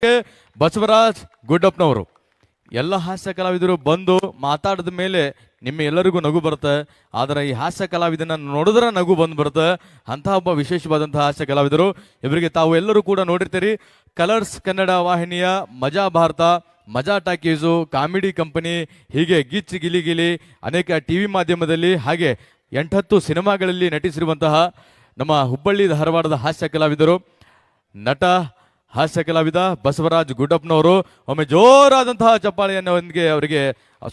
ಬಸವರಾಜ್ ಗುಡ್ಡಪ್ಪನವರು ಎಲ್ಲ ಹಾಸ್ಯ ಕಲಾವಿದರು ಬಂದು ಮಾತಾಡಿದ ಮೇಲೆ ನಿಮ್ಮ ಎಲ್ಲರಿಗೂ ನಗು ಬರುತ್ತೆ. ಆದರೆ ಈ ಹಾಸ್ಯ ಕಲಾವಿದನ ನೋಡಿದ್ರೆ ನಗು ಬಂದು ಬರುತ್ತೆ. ಅಂತಹ ಒಬ್ಬ ವಿಶೇಷವಾದಂತಹ ಹಾಸ್ಯ ಕಲಾವಿದರು. ಇವರಿಗೆ ತಾವು ಎಲ್ಲರೂ ಕೂಡ ನೋಡಿರ್ತೀರಿ. ಕಲರ್ಸ್ ಕನ್ನಡ ವಾಹಿನಿಯ ಮಜಾ ಭಾರತ, ಮಜಾ ಟಾಕೀಸು, ಕಾಮಿಡಿ ಕಂಪನಿ, ಹೀಗೆ ಗಿಚ್ಚಿ ಗಿಲಿ ಗಿಲಿ ಅನೇಕ ಟಿವಿ ಮಾಧ್ಯಮದಲ್ಲಿ ಹಾಗೆ 8-10 ಸಿನಿಮಾಗಳಲ್ಲಿ ನಟಿಸಿರುವಂತಹ ನಮ್ಮ ಹುಬ್ಬಳ್ಳಿ ಧಾರವಾಡದ ಹಾಸ್ಯ ಕಲಾವಿದರು, ನಟ ಹಾಸ್ಯ ಕಲಾವಿದ ಬಸವರಾಜ್ ಗುಡ್ಡಪ್ಪನವರು. ಒಮ್ಮೆ ಜೋರಾದಂತಹ ಚಪ್ಪಾಳೆಯನ್ನೊಂದಿಗೆ ಅವರಿಗೆ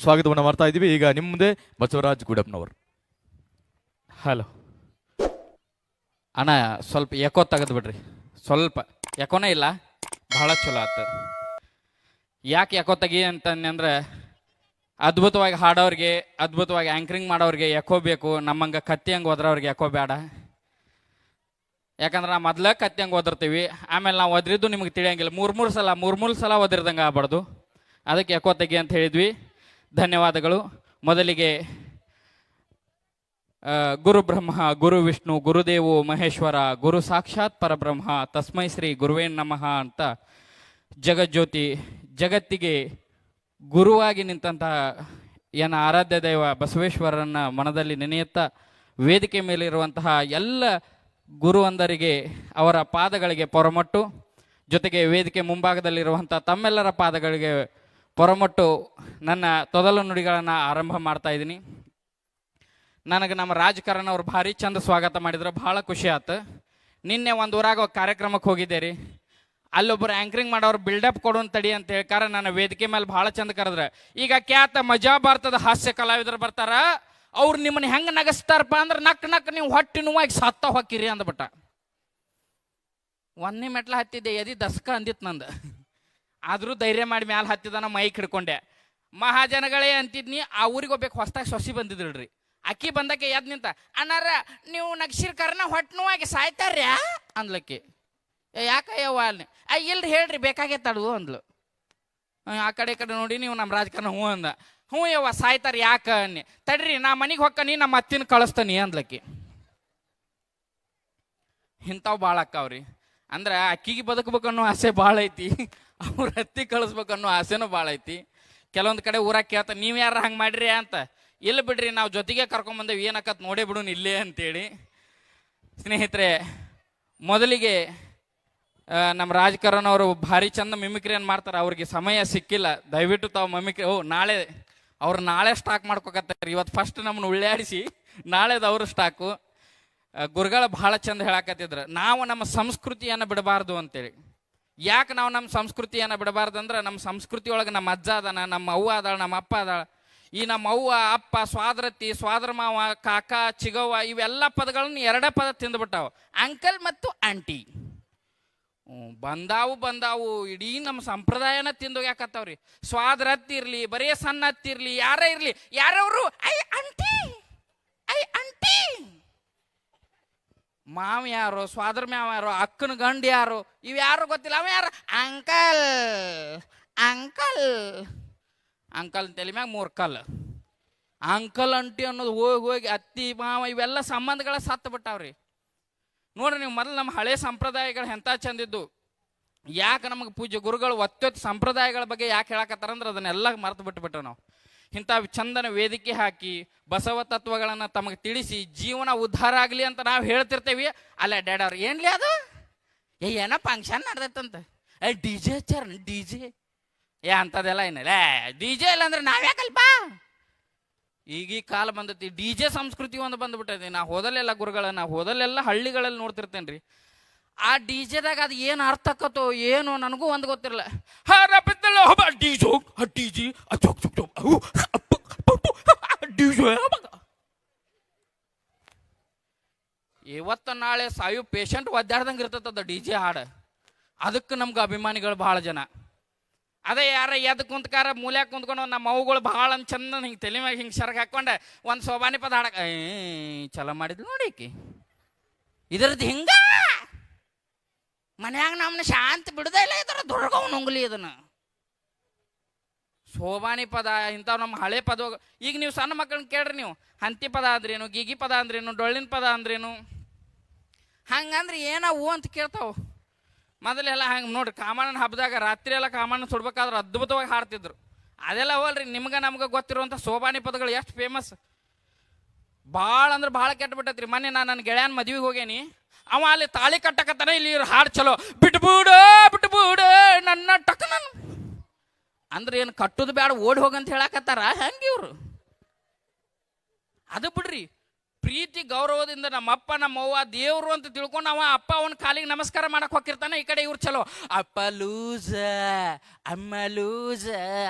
ಸ್ವಾಗತವನ್ನು ಮಾಡ್ತಾ ಇದ್ದೀವಿ. ಈಗ ನಿಮ್ಮ ಮುಂದೆ ಬಸವರಾಜ್ ಗುಡ್ಡಪ್ಪನವರು. ಹಲೋ ಅಣ್ಣ, ಸ್ವಲ್ಪ ಎಕೋ ತೆಗೆದು ಬಿಡ್ರಿ. ಸ್ವಲ್ಪ ಎಕೋನೇ ಇಲ್ಲ, ಬಹಳ ಚಲೋ ಆಯ್ತು. ಯಾಕೆ ಎಕೋ ತೆಗಿ ಅಂತಂದ್ರೆ, ಅದ್ಭುತವಾಗಿ ಹಾಡೋರಿಗೆ, ಅದ್ಭುತವಾಗಿ ಆ್ಯಂಕರಿಂಗ್ ಮಾಡೋರಿಗೆ ಎಕೋ ಬೇಕು. ನಮ್ಮಂಗೆ ಕತ್ತಿ ಹಂಗೆ ಹೋದ್ರವ್ರಿಗೆ ಎಕೋ ಬೇಡ. ಯಾಕಂದ್ರೆ ನಾವು ಮೊದಲೇ ಕತ್ತಿ ಹಂಗೆ ಓದಿರ್ತೀವಿ, ಆಮೇಲೆ ನಾವು ಒದ್ರಿದ್ದು ನಿಮಗೆ ತಿಳಿಯಂಗಿಲ್ಲ. ಮೂರು ಸಲ ಓದಿರ್ದಂಗೆ ಆಗ್ಬಾರ್ದು. ಅದಕ್ಕೆ ಎಕೋ ತೆಗಿ ಅಂತ ಹೇಳಿದ್ವಿ. ಧನ್ಯವಾದಗಳು. ಮೊದಲಿಗೆ ಗುರು ಬ್ರಹ್ಮ ಗುರು ವಿಷ್ಣು ಗುರುದೇವು ಮಹೇಶ್ವರ ಗುರು ಸಾಕ್ಷಾತ್ ಪರಬ್ರಹ್ಮ ತಸ್ಮೈ ಶ್ರೀ ಗುರುವೇ ನಮಃ ಅಂತ ಜಗಜ್ಯೋತಿ, ಜಗತ್ತಿಗೆ ಗುರುವಾಗಿ ನಿಂತಹ ಏನ ಆರಾಧ್ಯ ದೈವ ಬಸವೇಶ್ವರನ ಮನದಲ್ಲಿ ನೆನೆಯುತ್ತಾ, ವೇದಿಕೆ ಮೇಲಿರುವಂತಹ ಎಲ್ಲ ಗುರುವಂದರಿಗೆ ಅವರ ಪಾದಗಳಿಗೆ ಪೊರಮಟ್ಟು, ಜೊತೆಗೆ ವೇದಿಕೆ ಮುಂಭಾಗದಲ್ಲಿರುವಂಥ ತಮ್ಮೆಲ್ಲರ ಪಾದಗಳಿಗೆ ಪೊರಮಟ್ಟು ನನ್ನ ತೊದಲು ನುಡಿಗಳನ್ನು ಆರಂಭ ಮಾಡ್ತಾ ಇದ್ದೀನಿ. ನನಗೆ ನಮ್ಮ ರಾಜಕಾರಣ ಅವ್ರು ಭಾರಿ ಚಂದ ಸ್ವಾಗತ ಮಾಡಿದ್ರು, ಭಾಳ ಖುಷಿ ಆಯ್ತು. ನಿನ್ನೆ ಒಂದು ಊರಾಗ ಕಾರ್ಯಕ್ರಮಕ್ಕೆ ಹೋಗಿದ್ದೆ ರೀ. ಅಲ್ಲೊಬ್ಬರು ಆ್ಯಂಕರಿಂಗ್ ಮಾಡೋರು ಬಿಲ್ಡಪ್ ಕೊಡೋನ್ ತಡಿ ಅಂತ ಹೇಳ್ಕಾರ ನನ್ನ ವೇದಿಕೆ ಮೇಲೆ ಭಾಳ ಚಂದ ಕರೆದ್ರೆ. ಈಗ ಖ್ಯಾತ ಮಜಾ ಭಾರತದ ಹಾಸ್ಯ ಕಲಾವಿದರು ಬರ್ತಾರ, ಅವ್ರು ನಿಮ್ಮನ್ನ ಹೆಂಗೆ ನಗಸ್ತಾರಪ್ಪ ಅಂದ್ರೆ ನಕ್ ನೀವು ಹೊಟ್ಟೆ ನೋವಾಗಿ ಸತ್ತ ಹೊಕ್ಕಿರಿ ಅಂದ್ಬಿಟ್ಟ. ಒಂದನೇ ಮೆಟ್ಲ ಹತ್ತಿದ್ದೆ, ಎದಿ ದಸ್ಕ ಅಂದಿತ್ತು ನಂದು. ಆದರೂ ಧೈರ್ಯ ಮಾಡಿ ಮ್ಯಾಲೆ ಹತ್ತಿದಾನ, ಮೈಕ್ ಹಿಡ್ಕೊಂಡೆ. ಮಹಾಜನಗಳೇ ಅಂತಿದ್ನಿ. ಆ ಊರಿಗೆ ಹೋಗ್ಬೇಕು, ಹೊಸ್ದಾಗಿ ಸೊಸಿ ಬಂದಿದ್ರಿ. ಅಕ್ಕಿ ಬಂದಕ್ಕೆ ಎದ್ ನಿಂತ, ಅಣ್ಣಾರ ನೀವು ನಗ್ಸಿರ್ ಕರ್ನ ಹೊಟ್ಟೆ ನೋವಾಗಿ ಸಾಯ್ತಾರ್ಯಾ ಅಂದ್ಲಕ್ಕಿ. ಯಾಕಯ್ಯವ್ವ ಅಲ್ಲಿ ಇಲ್ರಿ ಹೇಳ್ರಿ ಬೇಕಾಗೈತಡು ಅಂದ್ಲು. ಆ ಕಡೆ ಈ ಕಡೆ ನೋಡಿ, ನೀವು ನಮ್ಮ ರಾಜಕಾರಣ ಹ್ಞೂ ಅಂದ. ಹ್ಞೂ ಯವ್ವ ಸಾಯ್ತಾರ ಯಾಕ ಅನ್ನಿ. ತಡ್ರಿ ನಾ ಮನೆಗೆ ಹೊಕ್ಕನಿ, ನಮ್ಮ ಅತ್ತಿನ ಕಳಿಸ್ತಾನಿ ಅಂದ್ಲಕ್ಕಿ. ಇಂಥವು ಭಾಳ ಅಕ್ಕಾವ್ರಿ. ಅಂದ್ರೆ ಅಕ್ಕಿಗೆ ಬದುಕಬೇಕನ್ನೋ ಆಸೆ ಭಾಳ ಐತಿ, ಅವ್ರ ಹತ್ತಿ ಕಳಿಸ್ಬೇಕನ್ನೋ ಆಸೆನೂ ಭಾಳ ಐತಿ. ಕೆಲವೊಂದು ಕಡೆ ಊರಾಗ ಕೇಳ್ತಾರೆ, ನೀವು ಯಾರು ಹಂಗೆ ಮಾಡಿರಿ ಅಂತ. ಇಲ್ಲ ಬಿಡ್ರಿ, ನಾವು ಜೊತೆಗೆ ಕರ್ಕೊಂಬಂದೇವಿ, ಏನಕ್ಕತ್ ನೋಡೇ ಬಿಡೋಣ ಇಲ್ಲೇ ಅಂತೇಳಿ. ಸ್ನೇಹಿತರೆ, ಮೊದಲಿಗೆ ನಮ್ಮ ರಾಜಕಾರಣ ಅವರು ಭಾರಿ ಚಂದ ಮಿಮಿಕ್ರಿಯನ್ನು ಮಾಡ್ತಾರೆ. ಅವ್ರಿಗೆ ಸಮಯ ಸಿಕ್ಕಿಲ್ಲ, ದಯವಿಟ್ಟು ತಾವು ಮಿಮಿಕ್ರಿ ನಾಳೆ ಸ್ಟಾಕ್ ಮಾಡ್ಕೊಕತ್ತಾರೆ. ಇವತ್ತು ಫಸ್ಟ್ ನಮ್ಮನ್ನು ಉಳ್ಳಾಡಿಸಿ ನಾಳೆದು ಅವರು ಸ್ಟಾಕು. ಗುರುಗಳು ಭಾಳ ಚಂದ ಹೇಳಕತ್ತಿದ್ರು, ನಾವು ನಮ್ಮ ಸಂಸ್ಕೃತಿಯನ್ನು ಬಿಡಬಾರ್ದು ಅಂತೇಳಿ. ಯಾಕೆ ನಾವು ನಮ್ಮ ಸಂಸ್ಕೃತಿಯನ್ನು ಬಿಡಬಾರ್ದು ಅಂದ್ರೆ, ನಮ್ಮ ಸಂಸ್ಕೃತಿ ಒಳಗೆ ನಮ್ಮ ಅಜ್ಜ ಅದಾನ, ನಮ್ಮ ಅವ್ವ ಅದಾಳ, ನಮ್ಮ ಅಪ್ಪ ಅದಾಳ. ಈ ನಮ್ಮ ಅವ್ವ ಅಪ್ಪ ಸ್ವಾದ್ರತಿ, ಸ್ವಾದ್ರ ಮಾವ, ಕಾಕ, ಚಿಗವ್ವ ಇವೆಲ್ಲ ಪದಗಳನ್ನು ಎರಡೇ ಪದ ತಿಂದುಬಿಟ್ಟಾವ, ಅಂಕಲ್ ಮತ್ತು ಆಂಟಿ. ಬಂದಾವು ಇಡೀ ನಮ್ಮ ಸಂಪ್ರದಾಯನ ತಿಂದೋಗ್ಯಾಕತ್ತಾವ್ರಿ. ಸ್ವಾದ್ರ ಹತ್ತಿರ್ಲಿ, ಬರೀ ಸಣ್ಣ ಹತ್ತಿರ್ಲಿ, ಯಾರೇ ಇರ್ಲಿ, ಯಾರವರು ಐ ಅಂಟಿ ಮಾವ ಯಾರು, ಸ್ವಾದ್ರ ಮಾವ ಯಾರು, ಅಕ್ಕನ ಗಂಡು ಯಾರು, ಇವು ಯಾರು ಗೊತ್ತಿಲ್ಲ. ಅವ ಯಾರು ಅಂಕಲ್ ತಲೆ ಮ್ಯಾಗ 3 ಕಲ್. ಅಂಕಲ್ ಅಂಟಿ ಅನ್ನೋದು ಹೋಗಿ ಅತ್ತಿ ಮಾವ ಇವೆಲ್ಲ ಸಂಬಂಧಗಳ ಸತ್ತು ಬಿಟ್ಟಾವ್ರಿ. ನೋಡ್ರಿ, ನೀವು ಮೊದಲು ನಮ್ಮ ಹಳೆ ಸಂಪ್ರದಾಯಗಳು ಎಂಥ ಚಂದಿದ್ದು. ಯಾಕೆ ನಮಗೆ ಪೂಜ್ಯ ಗುರುಗಳು ಒತ್ತೊತ್ತು ಸಂಪ್ರದಾಯಗಳ ಬಗ್ಗೆ ಯಾಕೆ ಹೇಳಕತ್ತಾರಂದ್ರೆ ಅದನ್ನೆಲ್ಲ ಮರೆತು ಬಿಟ್ಟುಬಿಟ್ಟು ನಾವು ಇಂಥ ಚಂದನ ವೇದಿಕೆ ಹಾಕಿ ಬಸವ ತತ್ವಗಳನ್ನು ತಮಗೆ ತಿಳಿಸಿ ಜೀವನ ಉದ್ಧಾರ ಆಗಲಿ ಅಂತ ನಾವು ಹೇಳ್ತಿರ್ತೇವಿ. ಅಲ್ಲ ಡ್ಯಾಡ್ ಅವ್ರು ಏನ್ಲಿ ಅದು ಏನೋ ಫಂಕ್ಷನ್ ನಡೆದೈತಂತ, DJ ಹಚ್ಚಾರ, DJ ಅಂಥದ್ದೆಲ್ಲ ಏನಿಲ್ಲ. DJ ಇಲ್ಲ ಅಂದ್ರೆ ನಾವ್ಯಾಕಲ್ಪ. ಈಗ ಕಾಲ ಬಂದೈತಿ, DJ ಸಂಸ್ಕೃತಿ ಒಂದು ಬಂದ್ಬಿಟ್ಟೈತಿ. ನಾ ಹೋದಲ್ಲೆಲ್ಲ ಗುರುಗಳ, ನಾ ಹೋದಲ್ಲೆಲ್ಲ ಹಳ್ಳಿಗಳಲ್ಲಿ ನೋಡ್ತಿರ್ತೇನೆ ರೀ. ಆ DJದಾಗ ಅದು ಏನು ಅರ್ಥ ಆಕತ್ತೋ ಏನೋ ನನಗೂ ಒಂದು ಗೊತ್ತಿರಲ್ಲ. ಇವತ್ತು ನಾಳೆ ಸಾಯು ಪೇಷಂಟ್ ಒದ್ದಾಡ್ದಂಗೆ ಇರ್ತದ DJ ಹಾಡು. ಅದಕ್ಕೆ ನಮ್ಗೆ ಅಭಿಮಾನಿಗಳು ಭಾಳ ಜನ. ಅದೇ ಯಾರ ಎದ್ದು ಕುಂತ್ಕಾರ ಮೂಲ್ಯಾಗ ಕುಂತ್ಕೊಂಡು ನಮ್ಮ ಅವುಗಳು ಭಾಳ ಚಂದ ಹಿಂಗೆ ತಲೆ ಮ್ಯಾಗ ಹಿಂಗೆ ಸರಗ ಹಾಕ್ಕೊಂಡೆ ಒಂದು ಸೋಬಾನಿ ಪದ ಹಾಡಕ್ಕೆ ಚಲೋ ಮಾಡಿದ್ಲು ನೋಡಿ ಈಕಿ. ಇದ್ರದ್ದು ಹಿಂಗ ಮನ್ಯಾಗ ನಮ್ಮನ್ನ ಶಾಂತಿ ಬಿಡದೇ ಇಲ್ಲ, ಇದರ ದುರ್ಗವ್ ನುಂಗ್ಲಿ ಇದನ್ನು ಸೋಬಾನಿ ಪದ ಇಂಥವು ನಮ್ಮ ಹಳೆ ಪದ. ಈಗ ನೀವು ಸಣ್ಣ ಮಕ್ಕಳನ್ನ ಕೇಳ್ರಿ, ನೀವು ಹಂತಿ ಪದ ಅಂದ್ರೇನು, ಗೀಗಿ ಪದ ಅಂದ್ರೇನು, ಡೊಳ್ಳಿನ ಪದ ಅಂದ್ರೇನು, ಹಂಗಂದ್ರೆ ಏನವು ಅಂತ ಕೇಳ್ತಾವ. ಮೊದಲೆಲ್ಲ ಹಂಗೆ ನೋಡ್ರಿ, ಕಾಮಣ್ಣನ ಹಬ್ಬದಾಗ ರಾತ್ರಿ ಎಲ್ಲ ಕಾಮಣ್ಣ ಸುಡ್ಬೇಕಾದ್ರೆ ಅದ್ಭುತವಾಗಿ ಹಾಡ್ತಿದ್ರು. ಅದೆಲ್ಲ ಹೋಲ್ರಿ, ನಿಮ್ಗೆ ನಮ್ಗೆ ಗೊತ್ತಿರುವಂಥ ಸೋಬಾನಿ ಪದಗಳು ಎಷ್ಟು ಫೇಮಸ್, ಭಾಳ ಅಂದ್ರೆ ಭಾಳ ಕೆಟ್ಟಬಿಟ್ಟೈತ್ರಿ. ಮೊನ್ನೆ ನಾನು ನನ್ನ ಗೆಳೆಯನ ಮದ್ವೆಗೆ ಹೋಗೇನಿ, ಅವ ಅಲ್ಲಿ ತಾಳಿ ಕಟ್ಟಕತ್ತಾನೆ, ಇಲ್ಲಿ ಹಾಡು ಚಲೋ ಬಿಟ್ಬಿಡು ಬಿಟ್ಬಿಡು ನನ್ನ ಟಕ್ ನಾನು ಅಂದ್ರೆ ಏನು ಕಟ್ಟುದು ಬೇಡ ಓಡಿ ಹೋಗಂತ ಹೇಳಕತ್ತಾರ ಹೆಂಗೆ ಇವ್ರು? ಅದು ಬಿಡ್ರಿ, ಪ್ರೀತಿ ಗೌರವದಿಂದ ನಮ್ಮಪ್ಪ ನಮ್ಮವ್ವ ದೇವ್ರು ಅಂತ ತಿಳ್ಕೊಂಡು ಅವ ಅಪ್ಪ ಅವನ ಕಾಲಿಗೆ ನಮಸ್ಕಾರ ಮಾಡಕ್ ಹೋಗಿರ್ತಾನೆ. ಈ ಕಡೆ ಇವ್ರು ಚಲೋ ಅಪ್ಪ ಲೂಸ ಅಮ್ಮ ಲೂಸ,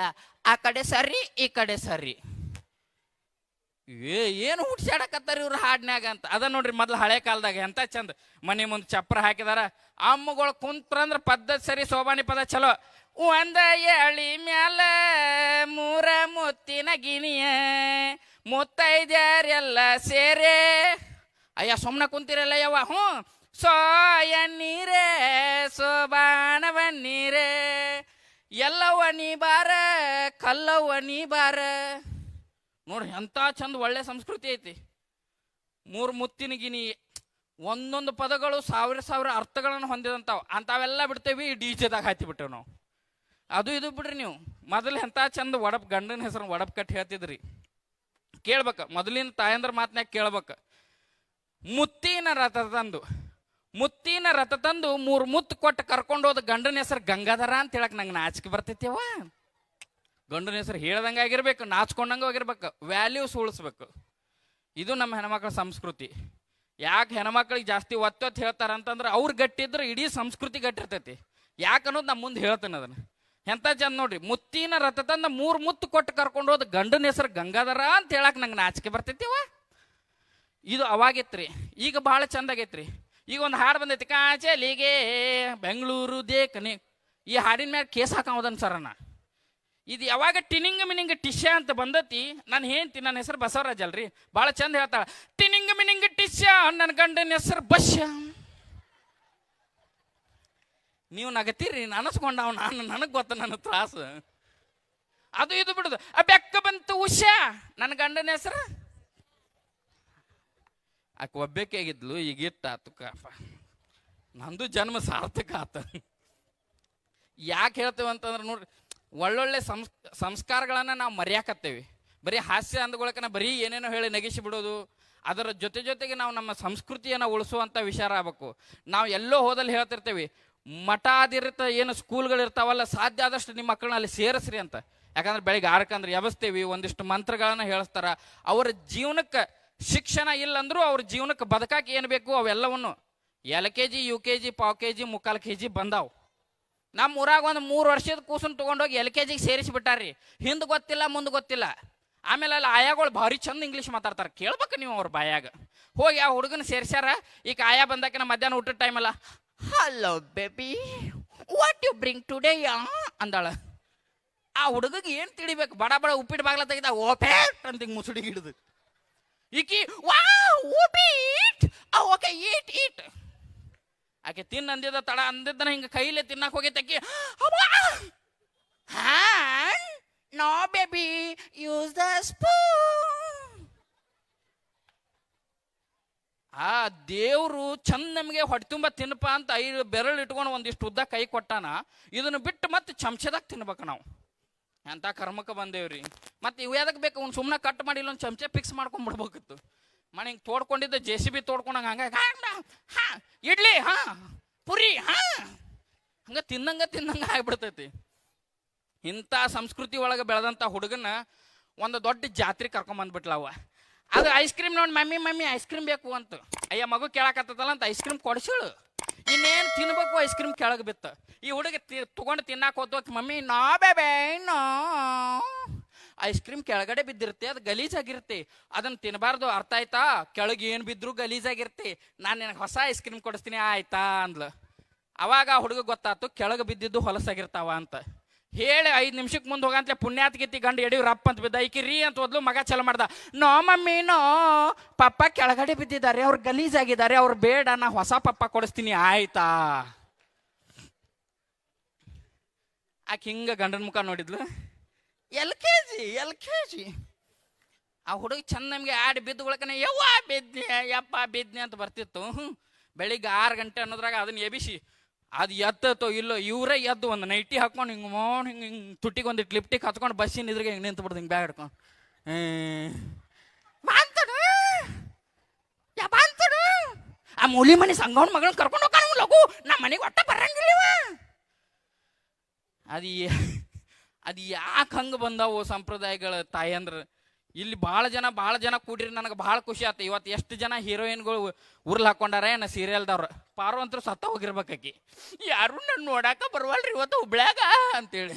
ಆ ಕಡೆ ಸರಿ ಈ ಕಡೆ ಸರಿ. ಏನು ಹುಡ್ಸಾಡಕತ್ತಾರ ಇವ್ರು ಹಾಡ್ನ್ಯಾಗ ಅಂತ. ಅದ ನೋಡ್ರಿ ಮೊದ್ಲು ಹಳೆ ಕಾಲದಾಗ ಎಂತ ಚಂದ, ಮನೆ ಮುಂದೆ ಚಪ್ರ ಹಾಕಿದಾರ, ಅಮ್ಮಗಳು ಕುಂತ್ರಂದ್ರ ಪದ್ಧತಿ ಸರಿ, ಸೋಬಾನಿ ಪದ ಚಲೋ. ಒಂದ ಎಳಿ ಮ್ಯಾಲ ಮೂರ ಮುತ್ತಿನ ಗಿಣಿಯ ಮುತ್ತೈದ್ಯಾರೆಲ್ಲ ಸೇರೆ, ಅಯ್ಯ ಸುಮ್ನ ಕುಂತಿರಲ್ಲ ಯವ್ವ, ಹ್ಞೂ ಸೋಯ ನೀರೇ ಸೋಬಾಣವ ನೀರೇ, ಎಲ್ಲವ್ವ ನೀ ಬಾರ ಕಲ್ಲವ್ವ ನೀ ಬಾರ. ನೋಡ್ರಿ ಎಂಥ ಚಂದ ಒಳ್ಳೆ ಸಂಸ್ಕೃತಿ ಐತಿ. ಮೂರು ಮುತ್ತಿನ ಗಿನಿ, ಒಂದೊಂದು ಪದಗಳು ಸಾವಿರ ಸಾವಿರ ಅರ್ಥಗಳನ್ನು ಹೊಂದಿದಂಥವು. ಅಂಥವೆಲ್ಲ ಬಿಡ್ತೇವಿ, ಡಿ ಜೆದಾಗ ಹಾಕಿ ಬಿಟ್ಟೇವೆ ನಾವು. ಅದು ಇದು ಬಿಡ್ರಿ ನೀವು. ಮೊದಲು ಎಂಥ ಚಂದ ಒಡಪ್ ಗಂಡನ ಹೆಸರು ಒಡಪ್ ಕಟ್ಟಿ ಹೇಳ್ತಿದ್ರಿ. ಕೇಳ್ಬೇಕು, ಮೊದಲಿನ ತಾಯಂದ್ರ ಮಾತನ್ಯಾಗ ಕೇಳ್ಬೇಕು. ಮುತ್ತಿನ ರಥ ತಂದು 3 ಮುತ್ತು ಕೊಟ್ಟು ಕರ್ಕೊಂಡು ಹೋದ ಗಂಡನ ಹೆಸರು ಗಂಗಾಧರ ಅಂತ ಹೇಳಕ್ ನಂಗೆ ನಾಚಿಕೆ ಬರ್ತೈತಿವ. ಗಂಡನ ಹೆಸರು ಹೇಳ್ದಂಗೆ ಆಗಿರ್ಬೇಕು, ನಾಚ್ಕೊಂಡಂಗೆ ಆಗಿರ್ಬೇಕು, ವ್ಯಾಲ್ಯೂಸ್ ಉಳಿಸ್ಬೇಕು. ಇದು ನಮ್ಮ ಹೆಣ್ಮಕ್ಳ ಸಂಸ್ಕೃತಿ. ಯಾಕೆ ಹೆಣ್ಮಕ್ಳಿಗೆ ಜಾಸ್ತಿ ಒತ್ತೊತ್ತು ಹೇಳ್ತಾರಂತಂದ್ರೆ ಅವ್ರು ಗಟ್ಟಿದ್ರೆ ಇಡೀ ಸಂಸ್ಕೃತಿ ಗಟ್ಟಿರ್ತೈತಿ. ಯಾಕೆ ಅನ್ನೋದು ನಮ್ಮ ಮುಂದೆ ಹೇಳ್ತೇನೆ ಅದನ್ನು. ಎಂಥ ಚಂದ ನೋಡ್ರಿ, ಮುತ್ತಿನ ರಥ ತಂದ 3 ಮುತ್ತು ಕೊಟ್ಟು ಕರ್ಕೊಂಡು ಹೋದ ಗಂಡನ ಹೆಸರು ಗಂಗಾಧರ ಅಂತ ಹೇಳಕ್ ನಂಗೆ ನಾಚಿಕೆ ಬರ್ತೈತಿವ. ಇದು ಅವಾಗಿತ್ರಿ, ಈಗ ಭಾಳ ಚಂದ ಆಗೈತ್ರಿ. ಈಗ ಒಂದು ಹಾಡು ಬಂದೈತಿ, ಕಾಚಲಿಗೆ ಬೆಂಗಳೂರು ದೇಕನೆ. ಈ ಹಾಡಿನ ಮ್ಯಾಗ ಕೇಸ್ ಹಾಕೋದನ್ ಸರಣ್ಣ. ಇದು ಯಾವಾಗ ಟಿನಿಂಗ ಮಿನಿಂಗ ಟಿಶ್ಯ ಅಂತ ಬಂದತಿ, ನಾನು ಹೇಳ್ತೀನಿ, ನನ್ನ ಹೆಸರು ಬಸವರಾಜ್ ಅಲ್ರಿ, ಭಾಳ ಚಂದ ಹೇಳ್ತಾಳ. ಟಿನಿಂಗ ಮಿನಿಂಗ ಟಿಶ್ಯ, ನನ್ನ ಗಂಡನ ಹೆಸರು ಬಶ್ಯ. ನೀವು ನಗತೀರಿ, ಅನಸ್ಕೊಂಡವ್ ನನಗೆ ಗೊತ್ತ ನನ್ನ ತ್ರಾಸು. ಅದು ಇದು ಬಿಡುದು, ಬೆಕ್ಕ ಬಂತು ಉಷಾ, ನನ್ನ ಗಂಡನ ಹೆಸರು ಆಕೆ ಒಬ್ಬೇಕಾಗಿದ್ಲು, ಈಗ ಇಟ್ಟಾತು ಕಾಪ, ನಂದು ಜನ್ಮ ಸಾರ್ಥಕ ಆತ. ಯಾಕೆ ಹೇಳ್ತೇವೆ ಅಂತಂದ್ರೆ ನೋಡ್ರಿ, ಒಳ್ಳೊಳ್ಳೆ ಸಂಸ್ಕಾರಗಳನ್ನು ನಾವು ಮರೆಯಾಕತ್ತೇವೆ. ಬರೀ ಹಾಸ್ಯ ಅಂದ್ಕೊಳಕನ ಬರೀ ಏನೇನೋ ಹೇಳಿ ನಗಿಸಿ ಬಿಡೋದು. ಅದರ ಜೊತೆಗೆ ನಾವು ನಮ್ಮ ಸಂಸ್ಕೃತಿಯನ್ನು ಉಳಿಸುವಂಥ ವಿಚಾರ ಆಗಬೇಕು. ನಾವು ಎಲ್ಲೋ ಹೋದಲ್ಲಿ ಹೇಳ್ತಿರ್ತೇವೆ, ಮಠಾದಿರ್ತ ಏನು ಸ್ಕೂಲ್ಗಳಿರ್ತಾವಲ್ಲ, ಸಾಧ್ಯ ಆದಷ್ಟು ನಿಮ್ಮ ಮಕ್ಕಳನ್ನ ಅಲ್ಲಿ ಸೇರಿಸ್ರಿ ಅಂತ. ಯಾಕಂದ್ರೆ ಬೆಳಿಗ್ಗೆ 6 ಎಬಸ್ತೇವಿ, ಒಂದಿಷ್ಟು ಮಂತ್ರಗಳನ್ನ ಹೇಳಿಸ್ತಾರ. ಅವರ ಜೀವನಕ್ಕೆ ಶಿಕ್ಷಣ ಇಲ್ಲಂದ್ರೂ ಅವ್ರ ಜೀವನಕ್ಕೆ ಬದುಕಾಕೆ ಏನು ಬೇಕು ಅವೆಲ್ಲವನ್ನು LKG UKG pav KG 3/4 KG ಬಂದಾವು. ನಮ್ಮ ಊರಾಗ ಒಂದು 3 ವರ್ಷದ ಕೂಸನ್ ತೊಗೊಂಡೋಗಿ LKGಗೆ ಸೇರಿಸಿಬಿಟ್ಟಾರ್ರಿ. ಹಿಂದೆ ಗೊತ್ತಿಲ್ಲ ಮುಂದೆ ಗೊತ್ತಿಲ್ಲ. ಆಮೇಲೆ ಅಲ್ಲಿ ಆಯಾಗಳು ಭಾರಿ ಚಂದ ಇಂಗ್ಲೀಷ್ ಮಾತಾಡ್ತಾರೆ, ಕೇಳ್ಬೇಕು ನೀವು ಅವ್ರ ಬಾಯಾಗ. ಹೋಗಿ ಆ ಹುಡುಗನ ಸೇರ್ಸ್ಯಾರ. ಈಗ ಆಯಾ ಬಂದಾಕಿನ ಮಧ್ಯಾಹ್ನ ಊಟದ ಟೈಮ್ ಅಲ್ಲ, hello baby what you bring today ಅಂದಾಳ. ಆ ಹುಡುಗಗೆ ಏನು ತಿಳಿಬೇಕು, ಬಡ ಉಪ್ಪಿಟ್ಟು ಬಾಗ್ಲ ತೆಗಿದ ಓಪೇಟ್ ಅಂತ ಹಿಂಗೆ ಮುಸುಡಿಗೆ ಹಿಡಿದು ಈಕಿ ವಾ ಉಪ್ಪಿಟ್ ಓಕೆ ಈಟ್ ಆಕೆ ತಿನ್ನ ಅಂದಿದ್ದ ತಡ ಅಂದಿದ್ದನ ಹಿಂಗೆ ಕೈಲೇ ತಿನ್ನಕ್ಕೆ ಹೋಗೈತೆ. No baby use the spoon. ಆ ದೇವ್ರು ಚಂದ ನಮಗೆ ಹೊಟ್ಟೆ ತುಂಬ ತಿನ್ನಪ್ಪ ಅಂತ 5 ಬೆರಳು ಇಟ್ಕೊಂಡು ಒಂದಿಷ್ಟು ಉದ್ದ ಕೈ ಕೊಟ್ಟಾನ. ಇದನ್ನು ಬಿಟ್ಟು ಮತ್ತೆ ಚಮಚದಾಗ ತಿನ್ಬೇಕು ನಾವು. ಅಂತ ಕರ್ಮಕ್ಕೆ ಬಂದೇವ್ರಿ. ಮತ್ತೆ ಇವು ಯಾದಕ್ಕೆ ಬೇಕು, ಅವ್ನು ಸುಮ್ಮನೆ ಕಟ್ ಮಾಡಿ ಇಲ್ಲೊಂದು ಚಮಚೆ ಫಿಕ್ಸ್ ಮಾಡ್ಕೊಂಡ್ಬಿಡ್ಬೇಕಿತ್ತು. ಮನೆ ಹಿಂಗೆ ತೋಡ್ಕೊಂಡಿದ್ದ JCB ತೋಡ್ಕೊಂಡಂಗೆ ಹಂಗೆ ಇಡ್ಲಿ ಪುರಿ ಹಂಗೆ ತಿನ್ನಂಗೆ ಆಗ್ಬಿಡ್ತೈತಿ. ಇಂಥ ಸಂಸ್ಕೃತಿ ಒಳಗೆ ಬೆಳೆದಂಥ ಹುಡುಗನ ಒಂದು ದೊಡ್ಡ ಜಾತ್ರೆ ಕರ್ಕೊಂಬಂದ್ಬಿಟ್ಲವ. ಅದು ಐಸ್ ಕ್ರೀಮ್ ನೋಡಿ, ಮಮ್ಮಿ ಐಸ್ ಕ್ರೀಮ್ ಬೇಕು ಅಂತ. ಅಯ್ಯ ಮಗು ಕೇಳಕತ್ತದಲ್ಲ ಅಂತ ಐಸ್ ಕ್ರೀಮ್ ಕೊಡಿಸಿಳು. ಇನ್ನೇನು ತಿನ್ಬೇಕು, ಐಸ್ ಕ್ರೀಮ್ ಕೆಳಗೆ ಬಿತ್ತು. ಈ ಹುಡುಗ ತಗೊಂಡು ತಿನ್ನಾಕ ಹೋದ್ವಕ್ಕೆ, mummy no baby no. Ice cream ಕೆಳಗಡೆ ಬಿದ್ದಿರುತ್ತೆ, ಅದು ಗಲೀಜಾಗಿರುತ್ತೆ, ಅದನ್ನು ತಿನ್ನಬಾರ್ದು, ಅರ್ಥ ಆಯ್ತಾ? ಕೆಳಗೆ ಏನು ಬಿದ್ದರೂ ಗಲೀಜಾಗಿರುತ್ತೆ, ನಾನು ನಿನಗೆ ಹೊಸ ಐಸ್ ಕ್ರೀಮ್ ಕೊಡಿಸ್ತೀನಿ ಆಯ್ತಾ ಅಂದ್ಲು. ಅವಾಗ ಹುಡುಗ ಗೊತ್ತಾಯ್ತು ಕೆಳಗೆ ಬಿದ್ದಿದ್ದು ಹೊಲಸಾಗಿರ್ತಾವ ಅಂತ ಹೇಳಿ 5 ನಿಮಿಷಕ್ಕೆ ಮುಂದೆ ಹೋಗಂತಲೇ ಪುಣ್ಯಾತ್ಗಿತ್ತಿ ಗಂಡು ಯಡಿಯೂರಪ್ಪ ಅಂತ ಬಿದ್ದ. ಈಕಿ ರೀ ಅಂತ ಓದ್ಲು, ಮಗ ಚಲ ಮಾಡ್ದ. ನೋ ಮಮ್ಮಿ ನೋ, ಪಪ್ಪ ಕೆಳಗಡೆ ಬಿದ್ದಿದ್ದಾರೆ, ಅವ್ರು ಗಲೀಜಾಗಿದ್ದಾರೆ, ಅವ್ರು ಬೇಡ, ನಾ ಹೊಸ ಪಪ್ಪ ಕೊಡಿಸ್ತೀನಿ ಆಯ್ತಾ. ಆಕೆ ಹಿಂಗೆ ಗಂಡನ ಮುಖ ನೋಡಿದ್ಲು. LKG ಆ ಹುಡುಗ ಚಂದ ನಮಗೆ ಆಡಿ ಬಿದ್ದುಗಳಕನೆ ಯಪ್ಪ ಬಿದ್ನಿ ಅಂತ ಬರ್ತಿತ್ತು. ಬೆಳಿಗ್ಗೆ 6 ಗಂಟೆ ಅನ್ನೋದ್ರಾಗ ಅದನ್ನ ಎಬಿಸಿ ಅದು ಎತ್ತೋ ಇಲ್ಲೋ ಇವರೇ ಎದ್ದು ಒಂದು ನೈಟಿ ಹಾಕೊಂಡು ಹಿಂಗೆ ಮಾಡಿ ಹಿಂಗೆ ತುಟ್ಟಿಗೆ ಒಂದಿಟ್ಟು ಲಿಪ್ಟಿಗೆ ಹಚ್ಕೊಂಡು ಬಸ್ಸಿನ ಇದ್ರಿಗೆ ಹಿಂಗೆ ನಿಂತು ಬಿಡ್ದು ಹಿಂಗೆ ಬ್ಯಾಗ್ ಹಿಡ್ಕೊಂಡು ಬಾಂತಡು ಯಾ ಬಾಂತಡು ಆ ಮೂಲಿ ಮನೆ ಸಂಗವನ ಮಗಳನ್ನ ಕರ್ಕೊಂಡು ಹೋಗೋಣ ಲಗು ನಮ್ಮ ಮನೆಗೆ ಒಟ್ಟ ಬರಂಗಿಲ್ಲವ. ಅದು ಯಾಕೆ ಹಂಗೆ ಬಂದಾವು ಸಂಪ್ರದಾಯಗಳ ತಾಯಂದ್ರೆ. ಇಲ್ಲಿ ಭಾಳ ಜನ ಕೂಡ್ರಿ, ನನಗೆ ಭಾಳ ಖುಷಿ ಆಯ್ತು. ಇವತ್ತು ಎಷ್ಟು ಜನ ಹೀರೋಯಿನ್ಗಳು ಉರ್ಲ್ ಹಾಕೊಂಡಾರ ಏನ ಸೀರಿಯಲ್ದವ್ರು. ಪಾರು ಅಂತೂ ಸತ್ತ ಹೋಗಿರ್ಬೇಕಾಕಿ, ಯಾರು ನನ್ನ ನೋಡಾಕ ಬರವಲ್ರಿ ಇವತ್ತು ಹುಬ್ಳ್ಯಾಗ ಅಂತೇಳಿ.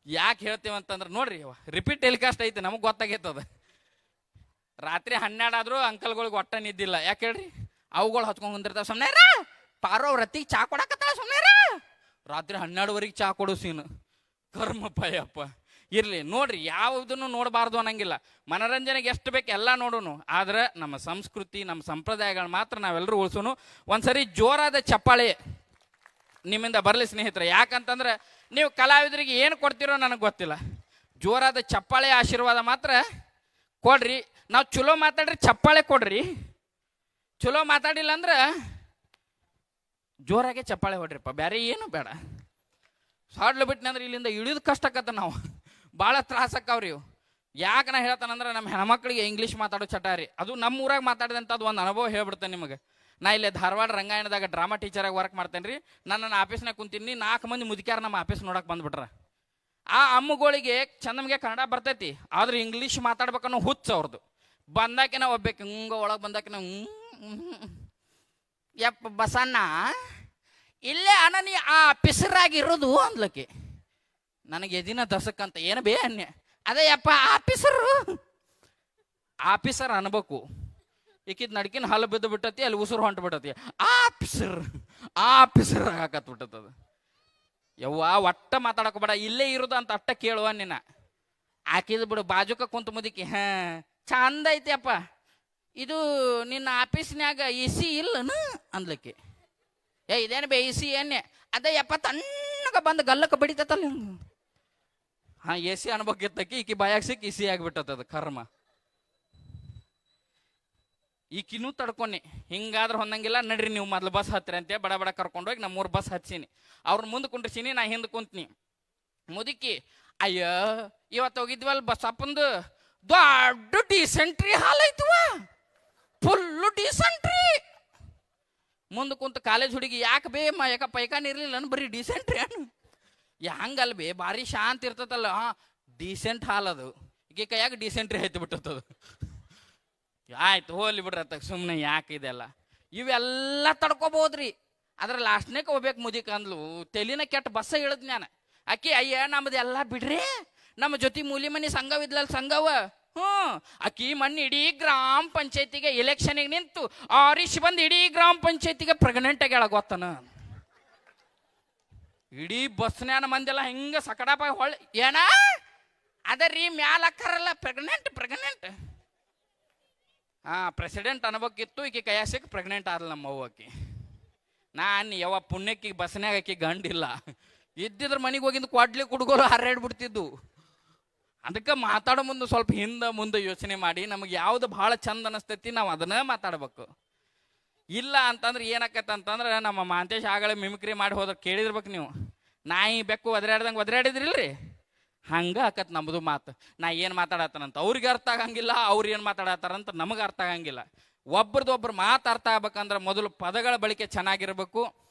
ಯಾಕೆ ಹೇಳ್ತೇವಂತಂದ್ರೆ ನೋಡ್ರಿ, ರಿಪೀಟ್ ಟೆಲಿಕಾಸ್ಟ್ ಐತೆ, ನಮಗೆ ಗೊತ್ತಾಗೈತದ. ರಾತ್ರಿ 12 ಆದರೂ ಅಂಕಲ್ಗಳಿಗೆ ಒಟ್ಟ ನಿದ್ದಿಲ್ಲ. ಯಾಕೆ ಹೇಳ್ರಿ, ಅವುಗಳು ಹಚ್ಕೊಂಡು ಕುಂದಿರ್ತಾವೆ. ಸುಮ್ಮನೆ ಪಾರು ಅವ್ರ ರತ್ತಿಗೆ ಚಾ ಕೊಡಕತ್ತಾಳ, ಸುಮ್ಮನೆ ರಾತ್ರಿ 12ವರೆಗೆ ಚಾ ಕೊಡೋ ಸೀನು. ಕರ್ಮಪ್ಪ ಯಪ್ಪ. ಇರಲಿ ನೋಡ್ರಿ, ಯಾವುದನ್ನು ನೋಡಬಾರ್ದು ಅನ್ನಂಗಿಲ್ಲ. ಮನರಂಜನೆಗೆ ಎಷ್ಟು ಬೇಕು ಎಲ್ಲ ನೋಡೋನು, ಆದ್ರೆ ನಮ್ಮ ಸಂಸ್ಕೃತಿ ನಮ್ಮ ಸಂಪ್ರದಾಯಗಳು ಮಾತ್ರ ನಾವೆಲ್ಲರೂ ಉಳಿಸೋನು. ಒಂದ್ಸರಿ ಜೋರಾದ ಚಪ್ಪಾಳೆ ನಿಮ್ಮಿಂದ ಬರಲಿ ಸ್ನೇಹಿತರೆ. ಯಾಕಂತಂದ್ರೆ ನೀವು ಕಲಾವಿದರಿಗೆ ಏನು ಕೊಡ್ತೀರೋ ನನಗೆ ಗೊತ್ತಿಲ್ಲ. ಜೋರಾದ ಚಪ್ಪಾಳೆ ಆಶೀರ್ವಾದ ಮಾತ್ರ ಕೊಡ್ರಿ. ನಾವು ಚಲೋ ಮಾತಾಡ್ರಿ ಚಪ್ಪಾಳೆ ಕೊಡ್ರಿ, ಚಲೋ ಮಾತಾಡಿಲ್ಲ ಅಂದ್ರೆ ಜೋರಾಗೆ ಚಪ್ಪಾಳೆ ಹೊಡ್ರಿಪ್ಪ, ಬೇರೆ ಏನು ಬೇಡ. ಸಾಡ್ಲು ಬಿಟ್ಟಿನ ಅಂದ್ರೆ ಇಲ್ಲಿಂದ ಇಳಿದು ಕಷ್ಟಕ್ಕತ್ತ ನಾವು ಭಾಳ ತ್ರಾಸಕ್ಕಾವ್ರಿ ಇವು. ಯಾಕೆ ನಾ ಹೇಳ್ತಾನಂದ್ರೆ ನಮ್ಮ ಹೆಣ್ಮಕ್ಳಿಗೆ ಇಂಗ್ಲೀಷ್ ಮಾತಾಡೋ ಚಟ ರೀ. ಅದು ನಮ್ಮ ಊರಾಗ ಮಾತಾಡಿದಂಥದ್ದು ಒಂದು ಅನುಭವ ಹೇಳ್ಬಿಡ್ತೇನೆ ನಿಮಗೆ. ನಾ ಇಲ್ಲೇ ಧಾರವಾಡ ರಂಗಾಯಣದಾಗ ಡ್ರಾಮಾ ಟೀಚರಾಗಿ ವರ್ಕ್ ಮಾಡ್ತೇನೆ ರೀ. ನನ್ನ ಆಫೀಸ್ನಾಗ ಕುಂತೀನಿ, 4 ಮಂದಿ ಮುದುಕ್ಯಾರ ನಮ್ಮ ಆಫೀಸ್ ನೋಡಕ್ಕೆ ಬಂದ್ಬಿಟ್ರ. ಆ ಅಮ್ಮಗಳಿಗೆ ಚಂದಮ್ಗೆ ಕನ್ನಡ ಬರ್ತೈತಿ, ಆದ್ರೆ ಇಂಗ್ಲೀಷ್ ಮಾತಾಡ್ಬೇಕನ್ನೋ ಹುಚ್ಚ ಅವ್ರದ್ದು. ಬಂದಾಕೆ ನಾವು ಒಬ್ಬೇಕು ಹಿಂಗೆ ಒಳಗೆ ಬಂದಾಕೆ ನಾವು ಯಪ್ಪ ಬಸಣ್ಣ ಇಲ್ಲೇ ಅಣ್ಣ ನೀ ಆ ಆಫೀಸರಾಗಿರೋದು ಅಂದ್ಲಕ್ಕೆ. ನನಗೆ ಎದಿನ ದಸಕ್ಕಂತ ಏನು ಬೇ ಅನ್ಯ. ಅದೇ ಯಪ್ಪ ಆಫೀಸರ್ ಅನ್ಬೇಕು. ಈಕಿದ್ ನಡ್ಕಿನ ಹಲ್ಲು ಬಿದ್ದು ಬಿಟ್ಟತಿ, ಅಲ್ಲಿ ಉಸಿರು ಹೊಂಟು ಬಿಟ್ಟತಿ. ಆಫೀಸರ್ ಹಾಕತ್ ಬಿಟ್ಟದ. ಯವ್ವ ಒಟ್ಟ ಮಾತಾಡಕ ಬೇಡ, ಇಲ್ಲೇ ಇರೋದು ಅಂತ ಅಟ್ಟ ಕೇಳುವ ನಿನ್ನ. ಹಾಕಿದ್ ಬಿಡು ಬಾಜುಕ ಕುಂತ ಮುದಿಕಿ. ಚಂದ ಐತಿ ಅಪ್ಪ, ಇದು ನಿನ್ನ ಆಫೀಸ್ನ್ಯಾಗ AC ಇಲ್ಲನು ಅಂದ್ಲಕ್ಕೆ. ಇದೇನು ಬೇ AC ಏನೇ? ಅದೇ ಯಪ್ಪ ತಣ್ಣಗ ಬಂದು ಗಲ್ಲಕ್ಕೆ ಬಡಿತಲ್ಲ. AC ಅನ್ಬೇಕಿತ್ತಕಿ, ಈಕಿ ಬಾಯಾಗ ಸಿಕ್ಕಿ AC ಆಗಿಬಿಟ್ಟದ ಕರ್ಮ. ಈಕಿನೂ ತಡ್ಕೊನಿ. ಹಿಂಗಾದ್ರೆ ಹೊಂದಂಗಿಲ್ಲ, ನಡ್ರಿ ನೀವು ಮೊದ್ಲು ಬಸ್ ಹತ್ತಿರ ಅಂತ ಬಡ ಬಡ ಕರ್ಕೊಂಡೋಗಿ ನಮ್ಮ 3 ಬಸ್ ಹಚ್ಚಿನಿ. ಅವ್ರ ಮುಂದೆ ಕುಂಡ್ರಿಸೀನಿ, ನಾ ಹಿಂದೆ ಕುಂತ್ನಿ. ಮುದುಕಿ ಅಯ್ಯ ಇವತ್ತು ಹೋಗಿದ್ವಲ್ಲ ಬಸಪ್ಪಂದು ದೊಡ್ಡ ಡಿಸೆಂಟ್ರಿ ಹಾಲ್ ಐತವ, ಫುಲ್ಲು ಡಿಸೆಂಟ್ರಿ. ಮುಂದೆ ಕುಂತ ಕಾಲೇಜ್ ಹುಡುಗಿ ಯಾಕೆ ಬೇ ಯಾಕ ಪೈಕಾನ್ ಇರ್ಲಿಲ್ಲ ಅನ್ ಬರೀ ಡಿಸೆಂಟ್ರಿ ಅನ್. ಹಂಗಲ್ ಬೇ ಭಾರಿ ಶಾಂತಿ ಇರ್ತತಲ್ಲ. ಡಿಸೆಂಟ್ ಹಾಲ್ ಅದು. ಈಗ ಕೈಯಾಗ ಡಿಸೆಂಟ್ರಿ ಐತಿ ಬಿಟ್ಟದ. ಆಯ್ತು ಹೋಗ್ಲಿ ಬಿಡ್ರತ್ತ, ಸುಮ್ಮನೆ ಯಾಕೆ ಇದೆಲ್ಲ. ಇವೆಲ್ಲ ತಡ್ಕೋಬೋದ್ರಿ. ಅದ್ರ ಲಾಸ್ಟ್ನೇಕ ಹೋಗ್ಬೇಕು ಮುದಿಕ ಅಂದ್ಲು. ತೆಲಿನ ಕೆಟ್ಟ ಬಸ್ಸ ಇಳದ್ ನಾನು. ಅಕ್ಕಿ ಅಯ್ಯ ನಮ್ದು ಎಲ್ಲ ಬಿಡ್ರಿ, ನಮ್ಮ ಜೊತೆ ಮೂಲಿ ಮನಿ ಸಂಘವಿದ್ಲಲ್ಲ ಸಂಘವ. ಅಕ್ಕಿ ಮೊನ್ನೆ ಇಡೀ ಗ್ರಾಮ ಪಂಚಾಯತಿಗೆ ಎಲೆಕ್ಷನ್ಗೆ ನಿಂತು ಆರಿಶ್ ಬಂದು ಇಡೀ ಗ್ರಾಮ ಪಂಚಾಯತಿಗೆ ಪ್ರೆಗ್ನೆಂಟ್ ಆಗ್ಯಾಳ ಗೊತ್ತನ. ಇಡೀ ಬಸ್ನ್ಯಾನ ಮಂದಿಲ್ಲ ಹಿಂಗ ಸಕಡಾಪಾಗ ಹೊಳ್ಳಿ ಏನ ಅದರಿ ಮ್ಯಾಲ ಅಕ್ಕಾರಲ್ಲ ಪ್ರೆಗ್ನೆಂಟ್. ಪ್ರೆಸಿಡೆಂಟ್ ಅನ್ಬೇಕಿತ್ತು, ಈಕಿ ಕೈಯಾಸಿಕ್ ಪ್ರೆಗ್ನೆಂಟ್ ಆದ್ಲ ನಮ್ಮ ಅವ್ವಕ್ಕಿ. ನಾನು ಯಾವ ಪುಣ್ಯಕ್ಕಿ ಬಸ್ನ್ಯಾಗ ಆಕಿ ಗಂಡಿಲ್ಲ ಇದ್ದಿದ್ರ ಮನೆಗೆ ಹೋಗಿದ್ದು ಕೊಡ್ಲಿ ಕುಡ್ಗೋರು ಹರ್ರಾಡ್ಬಿಡ್ತಿದ್ದು. ಅದಕ್ಕೆ ಮಾತಾಡೋ ಮುಂದೆ ಸ್ವಲ್ಪ ಹಿಂದೆ ಮುಂದೆ ಯೋಚನೆ ಮಾಡಿ ನಮಗೆ ಯಾವ್ದು ಭಾಳ ಚಂದ ಅನಿಸ್ತೈತಿ ನಾವು ಅದನ್ನ ಮಾತಾಡ್ಬೇಕು. ಇಲ್ಲ ಅಂತಂದ್ರೆ ಏನಾಕೈತೆ ಅಂತಂದ್ರೆ ನಮ್ಮ ಮಾಂತೇಶ್ ಆಗಲೇ ಮಿಮಿಕ್ರಿ ಮಾಡಿ ಹೋದ್ರೆ ಕೇಳಿದಿರ್ಬೇಕು ನೀವು. ನಾಯಿ ಬೆಕ್ಕು ಒದರಾಡ್ದಂಗೆ ಒದರಾಡಿದ್ರಿಲ್ರಿ, ಹಂಗೆ ಆಕತ್ ನಮ್ಮದು ಮಾತು. ನಾ ಏನು ಮಾತಾಡತ್ತಾನಂತ ಅವ್ರಿಗೆ ಅರ್ಥ ಆಗಂಗಿಲ್ಲ, ಅವ್ರು ಏನು ಮಾತಾಡತ್ತಾರಂತ ನಮಗೆ ಅರ್ಥ ಆಗಂಗಿಲ್ಲ. ಒಬ್ರದೊಬ್ರು ಮಾತು ಅರ್ಥ ಆಗ್ಬೇಕಂದ್ರೆ ಮೊದಲು ಪದಗಳ ಬಳಕೆ ಚೆನ್ನಾಗಿರ್ಬೇಕು.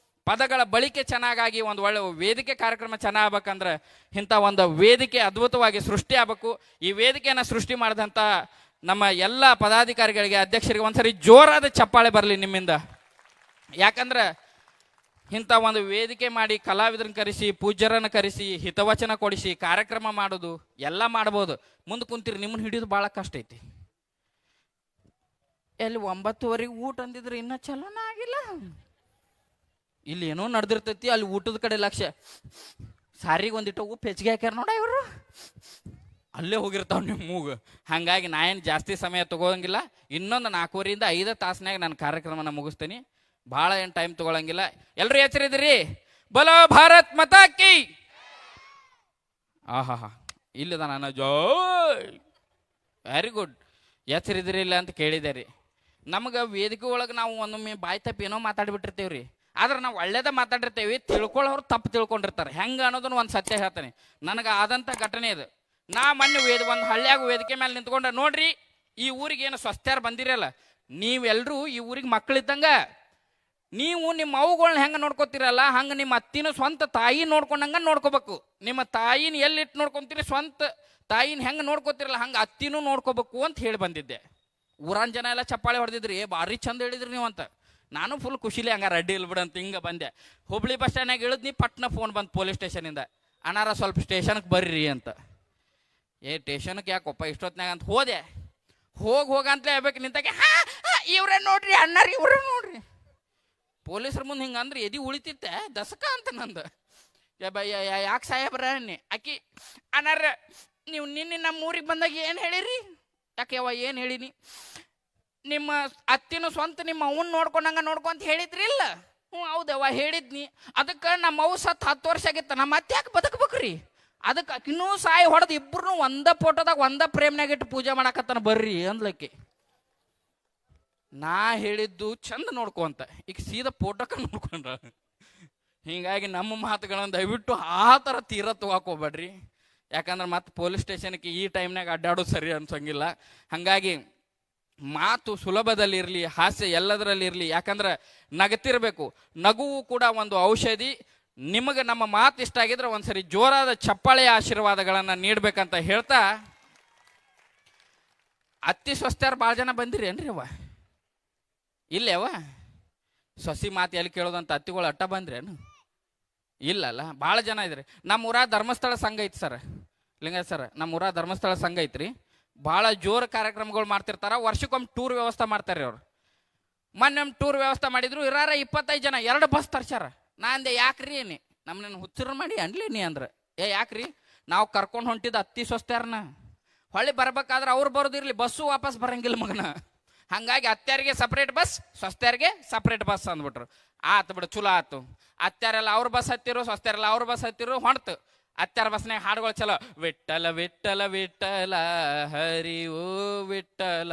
ಪದಗಳ ಬಳಕೆ ಚೆನ್ನಾಗಾಗಿ ಒಂದು ಒಳ್ಳೆ ವೇದಿಕೆ ಕಾರ್ಯಕ್ರಮ ಚೆನ್ನಾಗಬೇಕಂದ್ರೆ ಇಂಥ ಒಂದು ವೇದಿಕೆ ಅದ್ಭುತವಾಗಿ ಸೃಷ್ಟಿ ಆಗಬೇಕು. ಈ ವೇದಿಕೆಯನ್ನು ಸೃಷ್ಟಿ ಮಾಡಿದಂಥ ನಮ್ಮ ಎಲ್ಲ ಪದಾಧಿಕಾರಿಗಳಿಗೆ, ಅಧ್ಯಕ್ಷರಿಗೆ ಒಂದ್ಸರಿ ಜೋರಾದ ಚಪ್ಪಾಳೆ ಬರಲಿ ನಿಮ್ಮಿಂದ. ಯಾಕಂದ್ರೆ ಇಂಥ ಒಂದು ವೇದಿಕೆ ಮಾಡಿ ಕಲಾವಿದರನ್ನ ಕರೆಸಿ, ಪೂಜ್ಯರನ್ನು ಕರೆಸಿ, ಹಿತವಚನ ಕೊಡಿಸಿ ಕಾರ್ಯಕ್ರಮ ಮಾಡೋದು ಎಲ್ಲ ಮಾಡ್ಬೋದು. ಮುಂದೆ ಕುಂತೀರಿ, ನಿಮ್ಮನ್ನು ಹಿಡಿಯೋದು ಭಾಳ ಕಷ್ಟ ಐತಿ. ಎಲ್ಲಿ 9:30 ಊಟ ಅಂದಿದ್ರೆ ಇನ್ನೂ ಚಲೋನ ಆಗಿಲ್ಲ. ಇಲ್ಲಿ ಏನೋ ನಡೆದಿರ್ತೈತಿ, ಅಲ್ಲಿ ಊಟದ ಕಡೆ ಲಕ್ಷ್ಯ. ಸಾರಿಗೆ ಒಂದಿಟ್ಟು ಉಪ್ಪು ಹೆಚ್ಚಿಗೆ ಹಾಕ್ಯಾರ ನೋಡ ಇವರು, ಅಲ್ಲೇ ಹೋಗಿರ್ತಾವ ನಿಮ್ಮ ಮೂಗು. ಹಾಗಾಗಿ ನಾ ಏನು ಜಾಸ್ತಿ ಸಮಯ ತಗೋಂಗಿಲ್ಲ. ಇನ್ನೊಂದು 4:15 to 5 ತಾಸಿನಾಗ ನಾನು ಕಾರ್ಯಕ್ರಮನ ಮುಗಿಸ್ತೀನಿ. ಭಾಳ ಏನು ಟೈಮ್ ತಗೊಳಂಗಿಲ್ಲ. ಎಲ್ಲರೂ ಎಚ್ಚರಿದಿರಿ? ಬಲೋ ಭಾರತ್ ಮಾತಾ ಕಿ. ಇಲ್ಲದ ನಾನು ಜೋಯ್ ವೆರಿ ಗುಡ್. ಎಚ್ಚರಿದಿರಿ ಇಲ್ಲ ಅಂತ ಕೇಳಿದೆ ರೀ. ನಮಗೆ ವೇದಿಕೆ ಒಳಗೆ ನಾವು ಒಂದೊಮ್ಮೆ ಬಾಯಿ ತಪ್ಪಿ ಏನೋ ಮಾತಾಡ್ಬಿಟ್ಟಿರ್ತೇವ್ರಿ. ಆದ್ರೆ ನಾವು ಒಳ್ಳೇದ ಮಾತಾಡಿರ್ತೇವೆ, ತಿಳ್ಕೊಳ್ಳೋರು ತಪ್ಪು ತಿಳ್ಕೊಂಡಿರ್ತಾರೆ. ಹೆಂಗೆ ಅನ್ನೋದನ್ನ ಒಂದು ಸತ್ಯ ಹೇಳ್ತಾನೆ. ನನಗೆ ಆದಂಥ ಘಟನೆ ಇದು. ನಾ ಮೊನ್ನೆ ಒಂದು ಹಳ್ಳಿಯಾಗ ವೇದಿಕೆ ಮೇಲೆ ನಿಂತ್ಕೊಂಡ, ನೋಡ್ರಿ ಈ ಊರಿಗೆ ಏನು ಸ್ವಸ್ಥ್ಯಾರು ಬಂದಿರಲ್ಲ, ನೀವೆಲ್ಲರೂ ಈ ಊರಿಗೆ ಮಕ್ಕಳಿದ್ದಂಗ. ನೀವು ನಿಮ್ಮ ಅವುಗಳನ್ನ ಹೆಂಗೆ ನೋಡ್ಕೋತೀರಲ್ಲ, ಹಂಗೆ ನಿಮ್ಮ ಅತ್ತಿನ ಸ್ವಂತ ತಾಯಿ ನೋಡ್ಕೊಂಡಂಗ ನೋಡ್ಕೋಬೇಕು. ನಿಮ್ಮ ತಾಯಿನ ಎಲ್ಲಿಟ್ಟು ನೋಡ್ಕೊಂತೀರಿ, ಸ್ವಂತ ತಾಯಿನ ಹೆಂಗೆ ನೋಡ್ಕೋತಿರಲ್ಲ ಹಂಗೆ ಅತ್ತಿನೂ ನೋಡ್ಕೋಬೇಕು ಅಂತ ಹೇಳಿ ಬಂದಿದ್ದೆ. ಊರಾನ್ ಜನ ಎಲ್ಲ ಚಪ್ಪಾಳೆ ಹೊಡೆದಿದ್ರಿ, ಭಾರಿ ಚಂದ ಹೇಳಿದ್ರಿ ನೀವು ಅಂತ. ನಾನು ಫುಲ್ ಖುಷಿಲಿ ಹಂಗಾರೆ ಅಡ್ಡಿ ಇಲ್ಲ ಬಿಡಂತ ಹಿಂಗೆ ಬಂದೆ. ಹುಬ್ಳಿ ಬಸ್ ಸ್ಟ್ಯಾಂಡ್ನಾಗ ಇಳಿದ್ನಿ, ಪಟ್ನ ಫೋನ್ ಬಂದು ಪೊಲೀಸ್ ಸ್ಟೇಷನಿಂದ, ಅನಾರ ಸ್ವಲ್ಪ ಸ್ಟೇಷನ್ಗೆ ಬರ್ರಿ ಅಂತ. ಸ್ಟೇಷನ್ಗೆ ಯಾಕೊಪ್ಪ ಇಷ್ಟೊತ್ತಿನಾಗ ಅಂತ ಹೋದೆ. ಹೋಗಂತಲೇ ಹೇಳ್ಬೇಕು ನಿಂತಾಗೆ, ಇವ್ರೇ ನೋಡ್ರಿ ಅಣ್ಣಾರಿ, ಇವ್ರೇ ನೋಡ್ರಿ. ಪೊಲೀಸ್ರ ಮುಂದೆ ಹಿಂಗೆ ಅಂದ್ರೆ ಎದಿ ಉಳಿತಿತ್ತೆ ದಸಕ ಅಂತ ನಂದು. ಯಾಕೆ ಸಾಹೇಬ್ರ ಅನ್ನಿ. ಆಕಿ ಅನಾರ ನೀವು ನಿನ್ನೆ ನಮ್ಮ ಊರಿಗೆ ಬಂದಾಗ ಏನು ಹೇಳಿರಿ? ಯಾಕೆ ಯಾವ ಏನು ಹೇಳಿನಿ? ನಿಮ್ಮ ಅತ್ತಿನ ಸ್ವಂತ ನಿಮ್ಮ ಅವನ್ನ ನೋಡ್ಕೊಂಡಂಗ ನೋಡ್ಕೊಂತ ಹೇಳಿದ್ರಿ ಇಲ್ಲ? ಹ್ಞೂ ಹೌದವ್ವ ಹೇಳಿದ್ನಿ. ಅದಕ್ಕೆ ನಮ್ಮ ಅವು ಸತ್ತು 10 ವರ್ಷ ಆಗಿತ್ತು, ನಮ್ಮ ಅತ್ತೆ ಯಾಕೆ ಬದುಕ್ಬೇಕ್ರಿ? ಅದಕ್ಕೆ ಇನ್ನೂ ಸಾಯಿ ಹೊಡೆದು ಇಬ್ಬರು ಒಂದ ಫೋಟೋದಾಗ ಒಂದ ಪ್ರೇಮ್ನಾಗ ಇಟ್ಟು ಪೂಜೆ ಮಾಡಕತ್ತಾನ ಬರ್ರಿ ಅಂದ್ಲಕ್ಕೆ. ನಾ ಹೇಳಿದ್ದು ಚಂದ ನೋಡ್ಕೊಂತ, ಈಗ ಸೀದಾ ಫೋಟೋಕ ನೋಡ್ಕೊಂಡ್ರ. ಹೀಗಾಗಿ ನಮ್ಮ ಮಾತುಗಳನ್ನು ದಯವಿಟ್ಟು ಆ ಥರ ತೀರ ತಗೋಕೋಬೇಡ್ರಿ. ಯಾಕಂದ್ರೆ ಮತ್ತೆ ಪೊಲೀಸ್ ಸ್ಟೇಷನ್ಗೆ ಈ ಟೈಮ್ನಾಗ ಅಡ್ಡಾಡೋದು ಸರಿ ಅನ್ಸಂಗಿಲ್ಲ. ಹಾಗಾಗಿ ಮಾತು ಸುಲಭದಲ್ಲಿರಲಿ, ಹಾಸ್ಯ ಎಲ್ಲದರಲ್ಲಿರಲಿ. ಯಾಕಂದ್ರೆ ನಗತಿರ್ಬೇಕು. ನಗುವು ಕೂಡ ಒಂದು ಔಷಧಿ. ನಿಮಗೆ ನಮ್ಮ ಮಾತು ಇಷ್ಟ ಆಗಿದ್ರೆ ಒಂದ್ಸರಿ ಜೋರಾದ ಚಪ್ಪಾಳೆಯ ಆಶೀರ್ವಾದಗಳನ್ನು ನೀಡ್ಬೇಕಂತ ಹೇಳ್ತಾ, ಅತ್ತಿ ಸ್ವಸ್ಥ್ಯಾರು ಭಾಳ ಜನ ಬಂದಿರಿ ಏನ್ರಿ ಅವ? ಇಲ್ಲೇವ ಸೊಸಿ ಮಾತು ಎಲ್ಲಿ ಕೇಳೋದಂತ ಅತ್ತಿಗಳು ಅಟ್ಟ ಬಂದ್ರೇನು? ಇಲ್ಲಲ್ಲ, ಭಾಳ ಜನ ಇದ್ರಿ. ನಮ್ಮ ಊರ ಧರ್ಮಸ್ಥಳ ಸಂಘ ಐತಿ ಸರ್, ಲಿಂಗ ಸರ್, ನಮ್ಮ ಊರ ಧರ್ಮಸ್ಥಳ ಸಂಘ ಐತ್ರಿ. ಭಾಳ ಜೋರು ಕಾರ್ಯಕ್ರಮಗಳು ಮಾಡ್ತಿರ್ತಾರ. ವರ್ಷಕ್ಕೊಮ್ಮೆ ಟೂರ್ ವ್ಯವಸ್ಥೆ ಮಾಡ್ತಾರೆ ಅವ್ರು. ಮೊನ್ನೆ ಟೂರ್ ವ್ಯವಸ್ಥೆ ಮಾಡಿದ್ರು, ಇರಾರ 25 ಜನ 2 ಬಸ್ ತರ್ಸ್ಯಾರ. ನಾ ಅಂದೆ ಯಾಕ್ರಿ ಏನಿ ನಮ್ಮನ್ನ ಹುಚ್ಚರು ಮಾಡಿ ಅನ್ಲಿ ನೀ ಅಂದ್ರೆ. ಯಾಕ್ರಿ? ನಾವು ಕರ್ಕೊಂಡು ಹೊಂಟಿದ್ದು ಅತ್ತಿ ಸ್ವಸ್ಥ್ಯಾರನ, ಹೊಳ್ಳಿ ಬರ್ಬೇಕಾದ್ರೆ ಅವ್ರು ಬರೋದಿರ್ಲಿ, ಬಸ್ಸು ವಾಪಸ್ ಬರಂಗಿಲ್ಲ ಮಗನ. ಹಂಗಾಗಿ ಅತ್ಯಾರಿಗೆ ಸಪ್ರೇಟ್ ಬಸ್, ಸ್ವಸ್ಥ್ಯಾರಿಗೆ ಸಪ್ರೇಟ್ ಬಸ್ ಅಂದ್ಬಿಟ್ರು. ಆತು ಬಿಡು, ಚಲೋ ಆತು. ಅತ್ಯಾರೆಲ್ಲ ಅವ್ರ ಬಸ್ ಹತ್ತಿರು, ಸ್ವಸ್ಥ್ಯಾರೆಲ್ಲ ಅವ್ರ ಬಸ್ ಹತ್ತಿರು, ಹೊಣ್ತು. ಅತ್ಯಾರ ಬಸ್ನಾಗ ಹಾಡುಗಳು ಚಲೋ. ವಿಠಲ ವಿಠಲ ವಿಠಲ ಹರಿ ಓ ವಿಠಲ.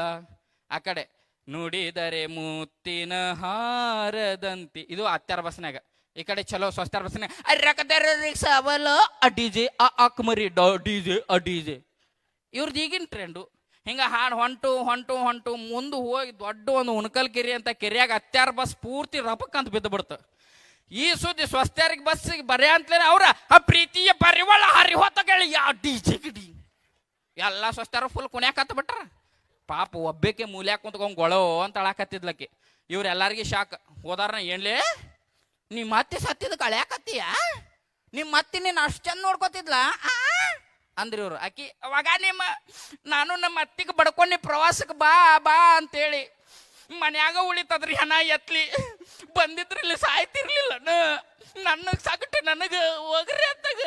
ಆ ಕಡೆ ನುಡಿದರೆ ಮುತ್ತಿನ ಹಾರದಂತಿ, ಇದು ಅತ್ಯಾರ ಬಸ್ನಾಗ. ಈ ಕಡೆ ಚಲೋ ಸ್ವಸ್ಥ್ಯಾರ ಬಸ್ನಾಗ ಡಿಜೆ ಅಕ್ಮರಿ ಡಿಜೆ ಡಿಜೆ. ಇವ್ರದ್ದು ಈಗಿನ ಟ್ರೆಂಡು. ಹಿಂಗೆ ಹಾಡು ಹೊಂಟು ಹೊಂಟು ಹೊಂಟು ಮುಂದೆ ಹೋಗಿ ದೊಡ್ಡ ಒಂದು ಉಣಕಲ್ ಕೆರೆ ಅಂತ ಕೆರೆಯಾಗ ಅತ್ಯಾರ ಬಸ್ ಪೂರ್ತಿ ರಪಕ್ಕಂತ ಬಿದ್ದು ಬಿಡ್ತು. ಈ ಸುದ್ದಿ ಸ್ವಸ್ಥ್ಯಾರಿಗೆ ಬಸ್ಸಿಗೆ ಬರೇ ಅಂತಲೇ ಅವ್ರ ಆ ಪ್ರೀತಿಯ ಪರಿವಾಳ ಹರಿ ಹೊತ್ತಗಳು ಯಾವ ಡಿಜೆ ಗಿಡಿ ಎಲ್ಲ ಸ್ವಸ್ಥ್ಯಾರ ಫುಲ್ ಕುಣ್ಯಾಕತ್ತ ಬಿಟ್ರ. ಪಾಪ ಒಬ್ಬಕ್ಕೆ ಮೂಲ್ಯಾಕ ಕುಂತ್ಕೊಂಡ್ ಗೊಳೋ ಅಂತ ಅಳಾಕತ್ತಿದ್ಲಕ್ಕೆ. ಇವ್ರೆಲ್ಲರಿಗೆ ಶಾಕ್. ಹೋದಾರನ ಏನ್ಲೇ ನಿಮ್ಮ ಅತ್ತೆ ಸತ್ತಿದ ಕಳ್ಯಾಕತ್ತೀಯ? ನಿಮ್ಮ ಅತ್ತಿ ನೀನು ಅಷ್ಟು ಚಂದ ನೋಡ್ಕೋತಿದ್ಲ ಅಂದ್ರಿ ಇವ್ರು. ಆಕಿ ಅವಾಗ ನಾನು ನಮ್ಮ ಅತ್ತಿಗೆ ಬಡ್ಕೊಂಡು ಪ್ರವಾಸಕ್ಕೆ ಬಾ ಬಾ ಅಂತೇಳಿ ಮನ್ಯಾಗ ಉಳಿತದ್ರಿ ಹಣ ಎತ್ಲಿ ಬಂದಿದ್ರಿ ಇಲ್ಲಿ ಸಾಯ್ತಿರ್ಲಿಲ್ಲ. ನನ್ನ ಸಗಟು ನನಗೆ ಹೋಗ್ರಿ ಅತ್ತಾಗ.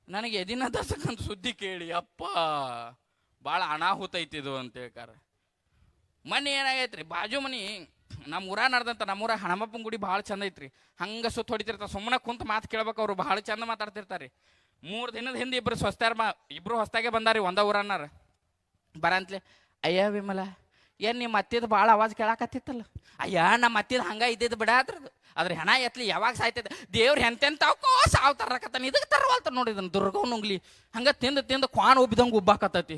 ನನಗೆ ಎದಿನ ದಸಕಂತ ಸುದ್ದಿ ಕೇಳಿ ಅಪ್ಪ ಭಾಳ ಅನಾಹುತ ಐತಿದು ಅಂತ ಹೇಳ್ಕಾರ. ಮನೆ ಏನಾಗೈತ್ರಿ, ಬಾಜು ಮನಿ ನಮ್ಮ ಊರ ನಡೆದಂತ, ನಮ್ಮೂರ ಹಣಮಪ್ಪನ ಗುಡಿ ಭಾಳ ಚಂದ ಐತ್ರಿ. ಹಂಗೆ ಸುತ್ತ ಹೊಡಿತಿರ್ತಾರೆ. ಸುಮ್ಮನೆ ಕುಂತ ಮಾತು ಕೇಳ್ಬೇಕು. ಅವ್ರು ಭಾಳ ಚಂದ ಮಾತಾಡ್ತಿರ್ತಾರೆ. 3 ದಿನದ ಹಿಂದೆ ಇಬ್ಬರು ಹೊಸ್ತಾಗೆ ಬಂದಾರಿ, ಒಂದ ಊರನ್ನಾರ ಬರಂತ್ಲೆ. ಅಯ್ಯ ವಿಮಲ, ಏನು ನಿಮ್ಮ ಅತ್ತಿದ ಭಾಳ ಆವಾಜ್ ಕೇಳಾಕತ್ತಿತ್ತಲ್ಲ? ಅಯ್ಯ ನಮ್ಮ ಅತ್ತಿದ ಹಂಗೆ ಇದ್ದಿದ್ದು ಬಿಡ ಅದ್ರದ್ದು. ಅದ್ರ ಹೆಣ ಎತ್ಲಿ ಯಾವಾಗ ಸಾಯ್ತೈತೆ ದೇವ್ರು ಎಂತೆಂತವಕ್ಕೋ ಸಾವು ತರಕತ್ತಾನ. ಇದಕ್ಕೆ ತರವಲ್ತ ನೋಡಿದನು ದುರ್ಗವ್ ನುಂಗ್ಲಿ. ಹಂಗೆ ತಿಂದು ತಿಂದು ಕ್ವಾನ್ ಉಬ್ಬಿದಂಗೆ ಉಬ್ಬಾಕತ್ತೈತಿ.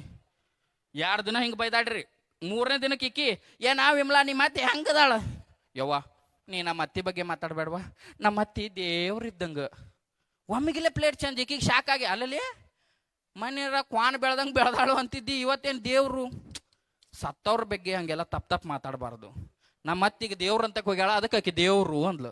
2 ದಿನ ಹಿಂಗೆ ಬೈದಾಡ್ರಿ. 3ನೇ ದಿನಕ್ಕೆ ಇಕ್ಕಿ ಏನಾ ವಿಮಲಾ ನಿಮ್ಮ ಅತ್ತಿ ಹೆಂಗದಾಳ? ಯವ್ವ ನೀ ನಮ್ಮ ಅತ್ತಿ ಬಗ್ಗೆ ಮಾತಾಡ್ಬೇಡವಾ, ನಮ್ಮ ಅತ್ತಿ ದೇವ್ರಿದ್ದಂಗೆ. ಒಮ್ಮಿಗಿಲ್ಲೇ ಪ್ಲೇಟ್ ಚೇಂಜ್. ಈಕಿಗೆ ಶಾಕ್ ಆಗಿ, ಅಲ್ಲಲ್ಲಿ ಮನೆಯ ಕ್ವಾನ್ ಬೆಳ್ದಂಗೆ ಬೆಳೆದಾಳು ಅಂತಿದ್ದಿ, ಇವತ್ತೇನು ದೇವ್ರು? ಸತ್ತವ್ರ ಬಗ್ಗೆ ಹಂಗೆಲ್ಲ ತಪ್ಪು ಮಾತಾಡಬಾರ್ದು. ನಮ್ಮ ಅತ್ತಿಗೆ ದೇವ್ರಂತಕ್ಕೆ ಹೋಗ್ಯಾಳ, ಅದಕ್ಕೆ ಆಕಿ ದೇವ್ರು ಅಂದ್ಲು.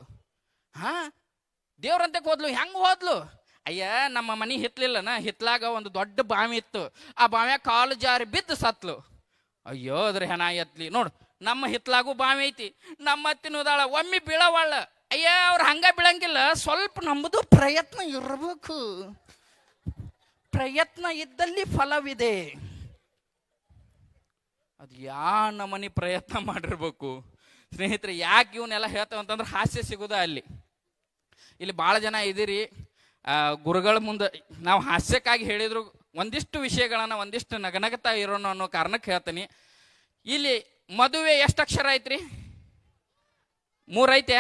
ದೇವ್ರಂತಕ್ಕೆ ಹೋದ್ಲು. ಹೆಂಗೆ ಹೋದ್ಲು? ಅಯ್ಯ ನಮ್ಮ ಮನೆ ಹಿತ್ಲಿಲ್ಲನ, ಹಿತ್ಲಾಗ ಒಂದು ದೊಡ್ಡ ಬಾವಿ ಇತ್ತು. ಆ ಬಾವ್ಯಾಗ ಕಾಲು ಜಾರಿ ಬಿದ್ದು ಸತ್ಲು. ಅಯ್ಯೋ ಅದ್ರ ಹೆಣ ಎತ್ಲಿ. ನೋಡು ನಮ್ಮ ಹಿತ್ಲಾಗೂ ಬಾವಿ ಐತಿ, ನಮ್ಮ ಅತ್ತಿನೋದಾಳ, ಒಮ್ಮೆ ಬೀಳವಾಳ. ಅಯ್ಯ ಅವ್ರು ಹಂಗ ಬೀಳಂಗಿಲ್ಲ, ಸ್ವಲ್ಪ ನಮ್ಮದು ಪ್ರಯತ್ನ ಇರಬೇಕು. ಪ್ರಯತ್ನ ಇದ್ದಲ್ಲಿ ಫಲವಿದೆ. ಅದು ನಮ್ಮನೆ ಪ್ರಯತ್ನ ಮಾಡಿರ್ಬೇಕು ಸ್ನೇಹಿತರೆ. ಯಾಕೆ ಇವನ್ನೆಲ್ಲ ಹೇಳ್ತೇವೆ ಅಂತಂದ್ರೆ ಹಾಸ್ಯ ಸಿಗೋದ ಅಲ್ಲಿ. ಇಲ್ಲಿ ಭಾಳ ಜನ ಇದೀರಿ. ಗುರುಗಳ ಮುಂದೆ ನಾವು ಹಾಸ್ಯಕ್ಕಾಗಿ ಹೇಳಿದ್ರು ಒಂದಿಷ್ಟು ವಿಷಯಗಳನ್ನು ಒಂದಿಷ್ಟು ನಗನಗತಾ ಇರೋಣ ಅನ್ನೋ ಕಾರಣಕ್ಕೆ ಹೇಳ್ತೀನಿ. ಇಲ್ಲಿ ಮದುವೆ ಎಷ್ಟು ಅಕ್ಷರ ಐತ್ರಿ? 3 ಐತೆ.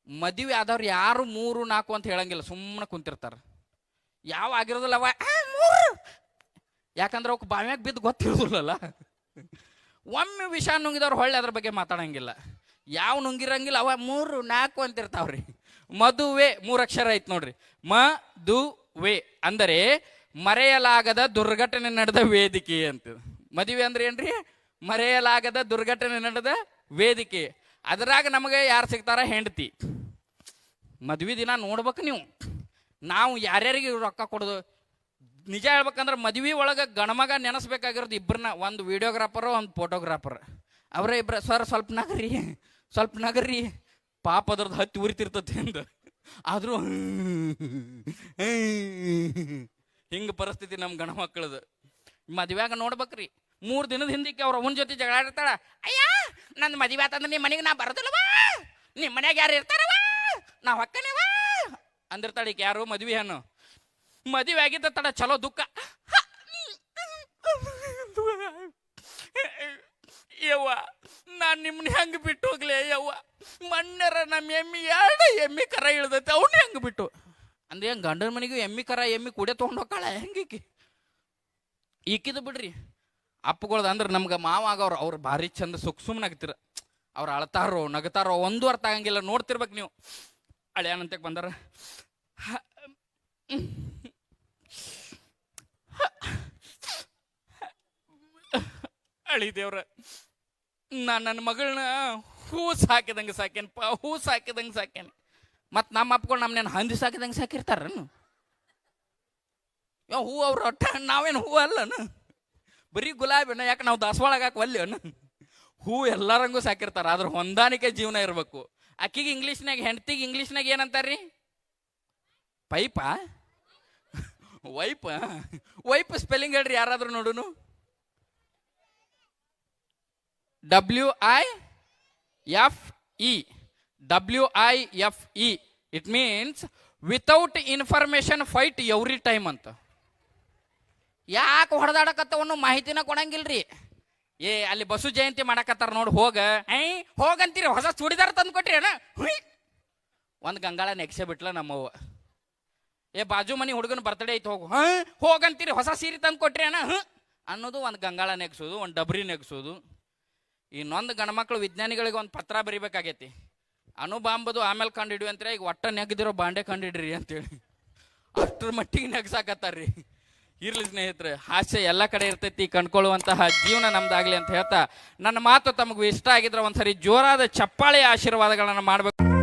ಮದುವೆ ಆದವ್ರು ಯಾರು 3, 4 ಅಂತ ಹೇಳಂಗಿಲ್ಲ, ಸುಮ್ಮನೆ ಕುಂತಿರ್ತಾರ. ಯಾವ ಆಗಿರೋದಿಲ್ಲ ಅವ 3, ಯಾಕಂದ್ರೆ ಅವಕ್ಕೆ ಬಾವ್ಯಾಗ ಬಿದ್ದು ಗೊತ್ತಿರೋದಿಲ್ಲಲ್ಲ. ಒಮ್ಮೆ ವಿಷ ನುಂಗಿದವ್ರು ಹೊಳ್ಳಿ ಅದ್ರ ಬಗ್ಗೆ ಮಾತಾಡಂಗಿಲ್ಲ. ಯಾವ ನುಂಗಿರಂಗಿಲ್ಲ ಅವ 3, 4 ಅಂತಿರ್ತಾವ್ರಿ. ಮದುವೆ 3 ಅಕ್ಷರ ಐತ್ ನೋಡ್ರಿ. ಮದುವೆ ಅಂದರೆ ಮರೆಯಲಾಗದ ದುರ್ಘಟನೆ ನಡೆದ ವೇದಿಕೆ ಅಂತ. ಮದುವೆ ಅಂದ್ರೆ ಏನ್ರಿ? ಮರೆಯಲಾಗದ ದುರ್ಘಟನೆ ನಡೆದ ವೇದಿಕೆ. ಅದ್ರಾಗ ನಮಗೆ ಯಾರು ಸಿಗ್ತಾರ? ಹೆಂಡತಿ. ಮದ್ವೆ ದಿನ ನೋಡ್ಬೇಕು ನೀವು. ನಾವು ಯಾರ್ಯಾರಿಗೆ ರೊಕ್ಕ ಕೊಡೋದು? ನಿಜ ಹೇಳ್ಬೇಕಂದ್ರೆ ಮದ್ವೆ ಒಳಗೆ ಗಣಮಗ ನೆನೆಸ್ಬೇಕಾಗಿರೋದು ಇಬ್ಬರನ್ನ, ಒಂದು ವಿಡಿಯೋಗ್ರಾಫರು, ಒಂದು ಫೋಟೋಗ್ರಾಫರ್. ಅವರೇ ಇಬ್ಬರ. ಸರ್ ಸ್ವಲ್ಪ ನಗರಿ, ಸ್ವಲ್ಪ ನಗರಿ. ಪಾಪ ಅದ್ರದ್ದು ಹತ್ತಿ ಉರಿತಿರ್ತತಿ ಅಂದ. ಆದರೂ ಹಿಂಗೆ ಪರಿಸ್ಥಿತಿ ನಮ್ಮ ಗಣಮಕ್ಕಳದು. ಮದುವೆಯಾಗ ನೋಡ್ಬೇಕ್ರಿ. 3 ದಿನದ ಹಿಂದಕ್ಕೆ ಅವ್ರ ಅವನ ಜೊತೆ ಜಗಳ ಇರ್ತಾಳ. ಅಯ್ಯ ನಂದು ಮದುವೆ ಆತಂದ್ರೆ ನಿಮ್ಮ ಮನೆಗೆ ನಾ ಬರೋದಿಲ್ಲವಾ, ನಿಮ್ಮ ಮನ್ಯಾಗ ಯಾರು ಇರ್ತಾರವ, ನಾ ಹೊಕ್ಕನೇವ ಅಂದಿರ್ತಾಳೆ. ಈಗ ಯಾರು? ಮದುವೆ ಹೆಣ್ಣು. ಮದುವೆ ಆಗಿದ್ದ ತಡ ಚಲೋ ದುಃಖ. ಯವ್ವ ನಾನು ನಿಮ್ಮನ್ನ ಹೆಂಗೆ ಬಿಟ್ಟು ಹೋಗ್ಲಿ ಯವ್ವ, ಮಣ್ಣರ ನಮ್ಮ ಎಮ್ಮಿ 2 ಎಮ್ಮಿ ಕರ ಇಳ್ದೈತೆ, ಅವನ್ನ ಹೆಂಗೆ ಬಿಟ್ಟು ಅಂದ್ರೆ ಹೆಂಗೆ ಗಂಡನ ಮನೆಗೂ ಎಮ್ಮಿ ಕರ ಎಮ್ಮಿ ಕುಡೆ ತೊಗೊಂಡು ಹೋಗ್ಕಾಳ ಹೆಂಗೀಕಿ. ಈಕಿದು ಬಿಡ್ರಿ ಅಪ್ಪಗಳ್ದು ಅಂದ್ರೆ ನಮ್ಗೆ ಮಾವ ಆಗವ್ರು, ಅವ್ರು ಭಾರಿ ಚಂದ ಸುಮ್ಮನೆ ಆಗ್ತಿರ. ಅವ್ರು ಅಳ್ತಾರೋ ನಗತಾರೋ ಒಂದು ಅರ್ಥ ಆಗಂಗಿಲ್ಲ. ನೋಡ್ತಿರ್ಬೇಕು ನೀವು. ಹಳೆಯನಂತಕ್ಕೆ ಬಂದಾರ. ಅಳಿದೇವ್ರ ನನ್ನ ಮಗಳನ್ನ ಹೂ ಸಾಕಿದಂಗೆ ಸಾಕೇನಪ್ಪ, ಹೂ ಸಾಕಿದಂಗೆ ಸಾಕೇನೆ. ಮತ್ತು ನಮ್ಮ ಅಪ್ಪಗಳು ನಮ್ಮನೇನು ಹಂದಿ ಸಾಕಿದಂಗೆ ಸಾಕಿರ್ತಾರನು? ಹೂ ಅವ್ರ ಒಟ್ಟ, ನಾವೇನು ಹೂ ಅಲ್ಲನು? ಬರೀ ಗುಲಾಬಿನ ಯಾಕೆ ನಾವು ದಾಸವಾಳಗಾಕ ಒಲ್ಲೇನು? ಹೂ ಎಲ್ಲರಂಗೂ ಸಾಕಿರ್ತಾರ. ಆದ್ರೆ ಹೊಂದಾಣಿಕೆ ಜೀವನ ಇರಬೇಕು. ಅಕ್ಕಿಗೆ ಇಂಗ್ಲೀಷ್ನಾಗ, ಹೆಂಡತಿಗೆ ಇಂಗ್ಲೀಷ್ನಾಗ ಏನಂತಾರ್ರಿ? ಪೈಪ ವೈಪ್. ವೈಪ್ ಸ್ಪೆಲ್ಲಿಂಗ್ ಹೇಳ್ರಿ ಯಾರಾದ್ರೂ ನೋಡುನು. WIFE. WIFE. It means without information fight every time ಅಂತ. ಯಾಕೆ ಹೊಡೆದಾಡಕತ್ತವನು ಮಾಹಿತಿನ ಕೊಡಂಗಿಲ್ರಿ. ಅಲ್ಲಿ ಬಸು ಜಯಂತಿ ಮಾಡಕತ್ತಾರ ನೋಡಿ, ಹೋಗಂತೀರಿ. ಹೊಸ ಚೂಡಿದಾರ ತಂದು ಕೊಟ್ರಿ ಅಣ್ಣ. ಒಂದು ಗಂಗಾಳ ನೆಕ್ಸೆ ಬಿಟ್ಲ ನಮ್ಮವ್ವ. ಬಾಜು ಮನಿ ಹುಡುಗನ ಬರ್ತಡೇ ಐತೆ, ಹೋಗಂತೀರಿ. ಹೊಸ ಸೀರೆ ತಂದು ಕೊಟ್ರಿ ಅಣ್ಣ ಅನ್ನೋದು ಒಂದು ಗಂಗಾಳ ನೆಗ್ಸೋದು, ಒಂದು ಡಬ್ರಿ ನೆಗ್ಸೋದು. ಇನ್ನೊಂದು ಗಂಡ್ಮಕ್ಳು ವಿಜ್ಞಾನಿಗಳಿಗೆ ಒಂದು ಪತ್ರ ಬರಿಬೇಕಾಗೈತಿ. ಅಣುಬಾಂಬದು ಆಮೇಲೆ ಕಂಡಿಡ್ವಿ ಅಂತೀರ, ಈಗ ಒಟ್ಟ ನೆಗ್ದಿರೋ ಬಾಂಡೆ ಕಂಡಿಡ್ರಿ ಅಂತೇಳಿ ಅಷ್ಟ್ರ ಮಟ್ಟಿಗೆ ನೆಗ್ಸಾಕತ್ತಾರ್ರಿ. ಇರ್ಲಿ ಸ್ನೇಹಿತರೆ, ಹಾಸ್ಯ ಎಲ್ಲ ಕಡೆ ಇರ್ತೈತಿ. ಕಂಡ್ಕೊಳ್ಳುವಂತಹ ಜೀವನ ನಮ್ದಾಗ್ಲಿ ಅಂತ ಹೇಳ್ತಾ ನನ್ನ ಮಾತು ತಮಗೂ ಇಷ್ಟ ಆಗಿದ್ರೆ ಒಂದ್ಸರಿ ಜೋರಾದ ಚಪ್ಪಾಳೆ ಆಶೀರ್ವಾದಗಳನ್ನ ಮಾಡ್ಬೇಕು.